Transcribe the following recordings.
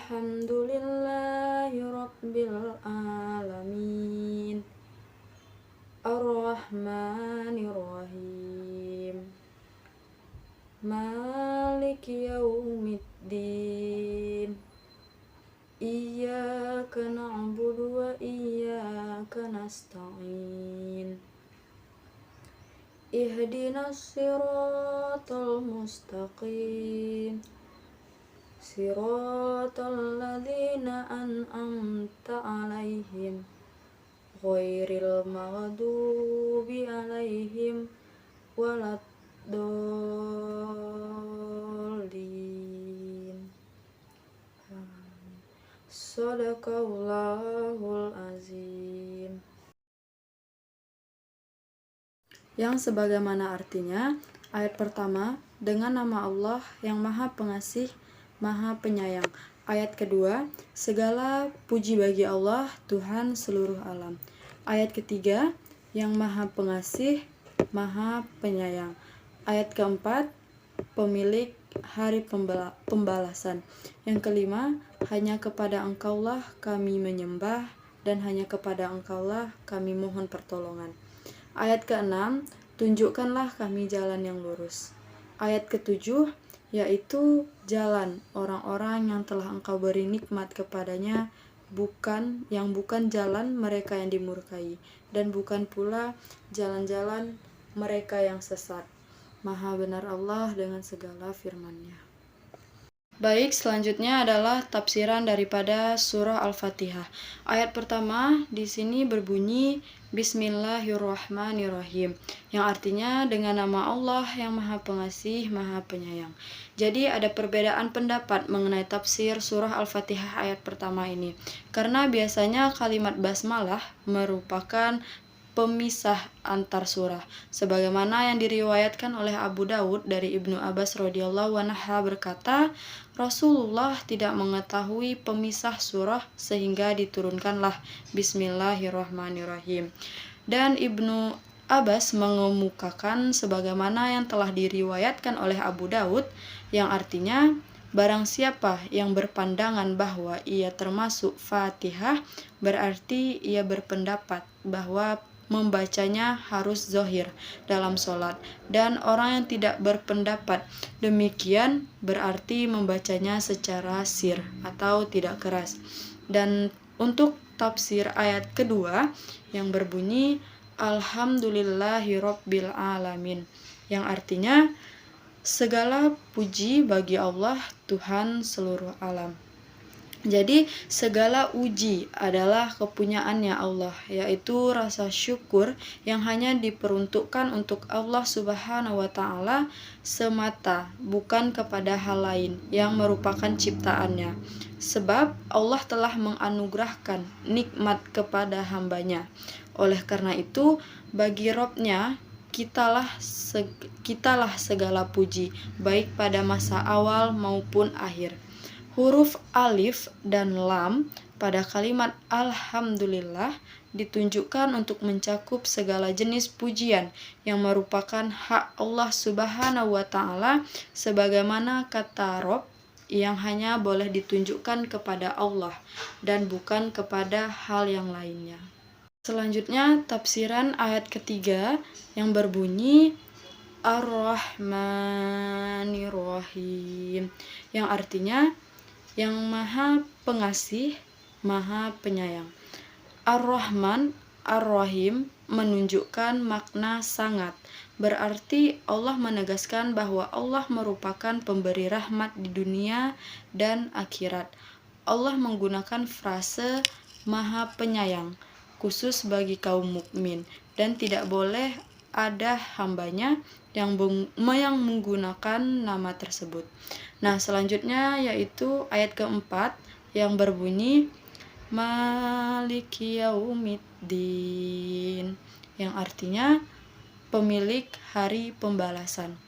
Alhamdulillahi Rabbil Alamin Ar-Rahmanir-Rahim Maliki Yaumiddin Iyyaka na'budu wa iyyaka nasta'in Ihdinas siratal mustaqim Siratal ladzina an'amta 'alaihim ghairil maghdubi 'alaihim waladdallin. Shadaqallahul azim. Yang sebagaimana artinya, ayat pertama, dengan nama Allah yang Maha Pengasih, Maha Penyayang. Ayat kedua, segala puji bagi Allah, Tuhan seluruh alam. Ayat ketiga, yang Maha Pengasih, Maha Penyayang. Ayat keempat, pemilik hari pembalasan. Yang kelima, hanya kepada Engkaulah kami menyembah dan hanya kepada Engkaulah kami mohon pertolongan. Ayat keenam, tunjukkanlah kami jalan yang lurus. Ayat ketujuh, yaitu jalan orang-orang yang telah Engkau beri nikmat kepadanya, bukan jalan mereka yang dimurkai, dan bukan pula jalan-jalan mereka yang sesat. Maha benar Allah dengan segala firman-Nya. Baik, selanjutnya adalah tafsiran daripada surah Al-Fatihah. Ayat pertama di sini berbunyi Bismillahirrahmanirrahim, yang artinya dengan nama Allah yang Maha Pengasih, Maha Penyayang. Jadi ada perbedaan pendapat mengenai tafsir surah Al-Fatihah ayat pertama ini. Karena biasanya kalimat basmalah merupakan pemisah antar surah, sebagaimana yang diriwayatkan oleh Abu Daud dari Ibnu Abbas radhiyallahu anhu berkata, Rasulullah tidak mengetahui pemisah surah sehingga diturunkanlah Bismillahirrahmanirrahim. Dan Ibnu Abbas mengemukakan sebagaimana yang telah diriwayatkan oleh Abu Daud, yang artinya barang siapa yang berpandangan bahwa ia termasuk Fatihah, berarti ia berpendapat bahwa membacanya harus zahir dalam sholat, dan orang yang tidak berpendapat demikian berarti membacanya secara sir atau tidak keras. Dan untuk tafsir ayat kedua yang berbunyi Alhamdulillahirabbil alamin, yang artinya segala puji bagi Allah, Tuhan seluruh alam. Jadi segala uji adalah kepunyaannya Allah, yaitu rasa syukur yang hanya diperuntukkan untuk Allah Subhanahu wa Ta'ala semata, bukan kepada hal lain yang merupakan ciptaannya. Sebab Allah telah menganugerahkan nikmat kepada hambanya. Oleh karena itu, bagi Robnya kitalah segala puji, baik pada masa awal maupun akhir. Huruf alif dan lam pada kalimat Alhamdulillah ditunjukkan untuk mencakup segala jenis pujian yang merupakan hak Allah Subhanahu wa Ta'ala, sebagaimana kata Rob yang hanya boleh ditunjukkan kepada Allah dan bukan kepada hal yang lainnya. Selanjutnya tafsiran ayat ketiga yang berbunyi Ar-Rahmanir-Rahim, yang artinya yang Maha Pengasih, Maha Penyayang. Ar-Rahman, Ar-Rahim menunjukkan makna sangat. Berarti Allah menegaskan bahwa Allah merupakan pemberi rahmat di dunia dan akhirat. Allah menggunakan frase Maha Penyayang khusus bagi kaum mukmin, dan tidak boleh ada hambanya yang menggunakan nama tersebut. Nah, selanjutnya yaitu ayat keempat yang berbunyi Maliki Yaumiddin, yang artinya pemilik hari pembalasan.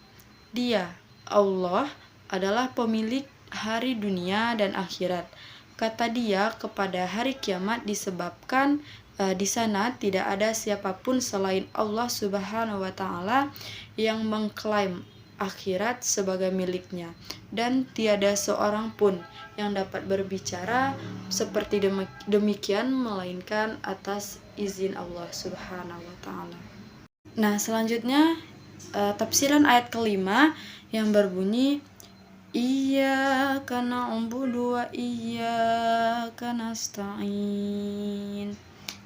Dia, Allah, adalah pemilik hari dunia dan akhirat. Kata dia kepada hari kiamat disebabkan di sana tidak ada siapapun selain Allah Subhanahu wa Ta'ala yang mengklaim akhirat sebagai miliknya, dan tiada seorang pun yang dapat berbicara seperti demikian melainkan atas izin Allah Subhanahu wa taala. Nah, selanjutnya tafsiran ayat kelima yang berbunyi Iyyaka na'budu wa iyyaka nasta'in,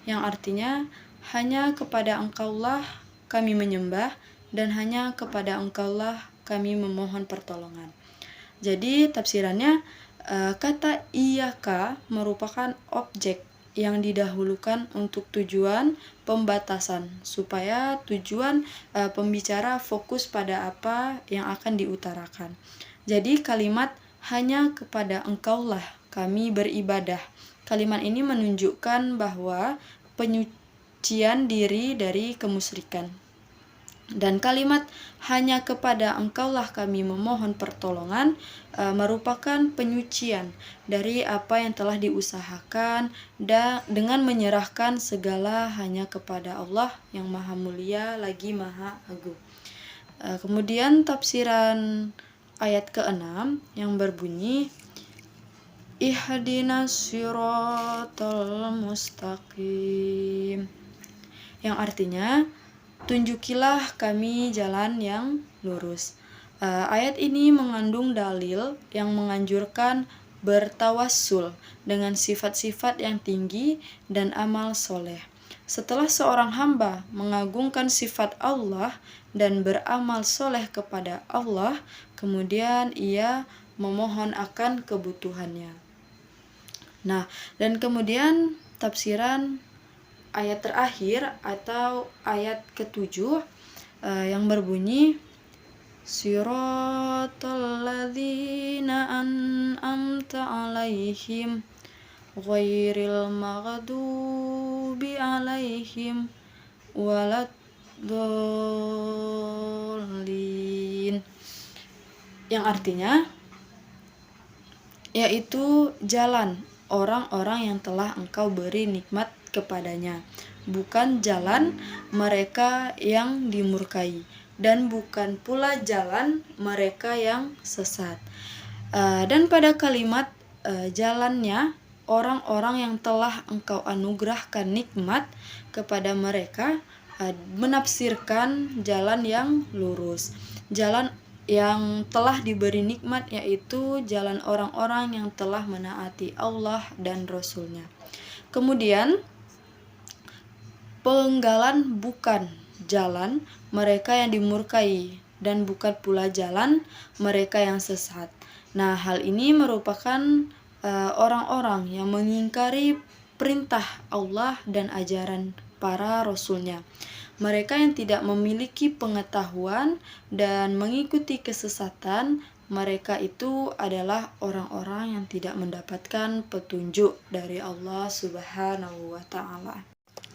yang artinya hanya kepada Engkaulah kami menyembah dan hanya kepada Engkaulah kami memohon pertolongan. Jadi tafsirannya, kata iyyaka merupakan objek yang didahulukan untuk tujuan pembatasan, supaya tujuan pembicara fokus pada apa yang akan diutarakan. Jadi kalimat hanya kepada Engkaulah kami beribadah. Kalimat ini menunjukkan bahwa penyucian diri dari kemusyrikan. Dan kalimat hanya kepada Engkaulah kami memohon pertolongan merupakan penyucian dari apa yang telah diusahakan dan dengan menyerahkan segala hanya kepada Allah yang Maha Mulia lagi Maha Agung. Kemudian tafsiran ayat ke-6 yang berbunyi Ihdinas siratal mustaqim, yang artinya tunjukilah kami jalan yang lurus. Ayat ini mengandung dalil yang menganjurkan bertawassul dengan sifat-sifat yang tinggi dan amal soleh. Setelah seorang hamba mengagungkan sifat Allah dan beramal soleh kepada Allah, kemudian ia memohon akan kebutuhannya. Nah, dan kemudian tafsiran ayat terakhir atau ayat ke-7 yang berbunyi Siratal ladzina an'amta 'alaihim ghairil maghdubi 'alaihim waladdallin, yang artinya yaitu jalan orang-orang yang telah Engkau beri nikmat kepadanya, bukan jalan mereka yang dimurkai, dan bukan pula jalan mereka yang sesat. Dan pada kalimat jalannya orang-orang yang telah Engkau anugerahkan nikmat kepada mereka menafsirkan jalan yang lurus, jalan yang telah diberi nikmat, yaitu jalan orang-orang yang telah menaati Allah dan Rasul-Nya. Kemudian penggalan bukan jalan mereka yang dimurkai dan bukan pula jalan mereka yang sesat. Nah, hal ini merupakan orang-orang yang mengingkari perintah Allah dan ajaran para rasulnya. Mereka yang tidak memiliki pengetahuan dan mengikuti kesesatan, mereka itu adalah orang-orang yang tidak mendapatkan petunjuk dari Allah Subhanahu wa taala.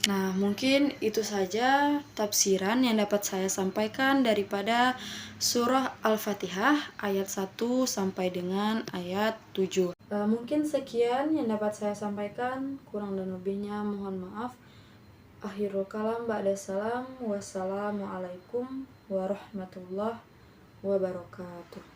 Nah, mungkin itu saja tafsiran yang dapat saya sampaikan daripada surah Al-Fatihah ayat 1 sampai dengan ayat 7. Mungkin sekian yang dapat saya sampaikan, kurang dan lebihnya mohon maaf. Akhirul kalam ba'da salam. Wassalamualaikum warahmatullahi wabarakatuh.